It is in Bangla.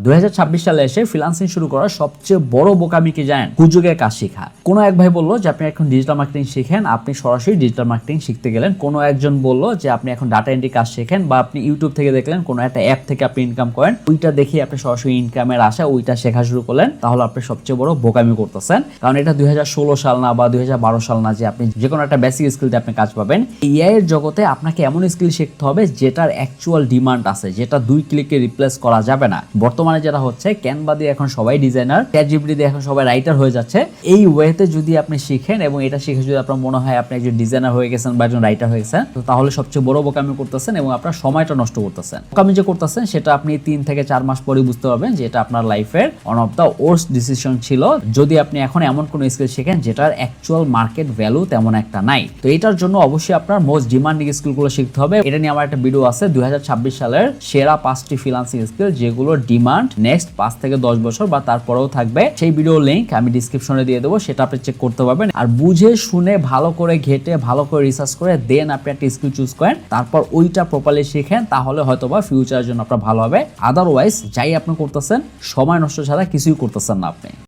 2026 সালে এসে ফ্রিল্যান্সিং শুরু করার সবচেয়ে বড় বোকামি কি জানেন? হুজুগে কাজ শেখা। কোনো এক ভাই বললো যে আপনি এখন ডিজিটাল মার্কেটিং শিখেন, আপনি সরাসরি ডিজিটাল মার্কেটিং শিখতে গেলেন। কোনো একজন বললো যে আপনি এখন ডাটা এন্ট্রি কাজ শেখেন, বা আপনি ইউটিউব থেকে দেখলেন কোনো একটা অ্যাপ থেকে আপনি ইনকাম করেন, ওইটা দেখে আপনি সরাসরি ইনকামের আশা ওইটা শেখা শুরু করলেন। তাহলে আপনি সবচেয়ে বড় বোকামি করতেছেন, কারণ এটা 2016 সাল না বা 2012 সাল না যে আপনি যে কোনো একটা বেসিক স্কিল দিয়ে আপনি কাজ পাবেন। এআই এর জগতে আপনাকে এমন স্কিল শিখতে হবে যেটার অ্যাকচুয়াল ডিমান্ড আছে, যেটা 2 ক্লিকে রিপ্লেস করা যাবে না। বর্তমানে যেটা হচ্ছে, ক্যানভা দিয়ে এখন সবাই ডিজাইনার, চ্যাটজিপিটি দিয়ে এখন সবাই রাইটার হয়ে যাচ্ছে। এই ওয়েতে যদি আপনি শিখেন এবং এটা শিখে যদি আপনার মনে হয় আপনি একজন ডিজাইনার হয়ে গেছেন বা একজন রাইটার হয়ে গেছেন, তো তাহলে সবচেয়ে বড় বোকামি করতেছেন এবং আপনার সময়টা নষ্ট করতেছেন। বোকামি যে করতেছেন সেটা আপনি 3 থেকে 4 মাস পরে বুঝতে পারবেন যে এটা আপনার লাইফের one of the worst decision ছিল, যদি আপনি এখন এমন কোনো স্কিল শিখেন যেটার অ্যাকচুয়াল মার্কেট ভ্যালু তেমন একটা নাই। তো এটার জন্য অবশ্যই আপনার মোস্ট ডিমান্ডিং স্কিলগুলো শিখতে হবে। এটা নিয়ে আমার একটা ভিডিও আছে 2026 সালের সেরা 5টি ফ্রিল্যান্সিং স্কিল যেগুলো ডিমান্ড নেক্সট 5 থেকে 10 বছর বা তারপরেও থাকবে। সেই ভিডিও লিংক আমি ডিসক্রিপশনে দিয়ে দেবো, সেটা আপনি চেক করতে পারবেন। আর বুঝে শুনে ভালো করে ঘেটে ভালো করে রিসার্চ করে দেন আপনি একটা স্কিল চুজ করেন, তারপর ওইটা প্রপারলি শিখেন, তাহলে হয়তোবা ফিউচারের জন্য আপনার ভালো হবে। আদারওয়াইজ যাই আপনি করতেছেন সময় নষ্ট ছাড়া কিছুই করতেছেন না আপনি।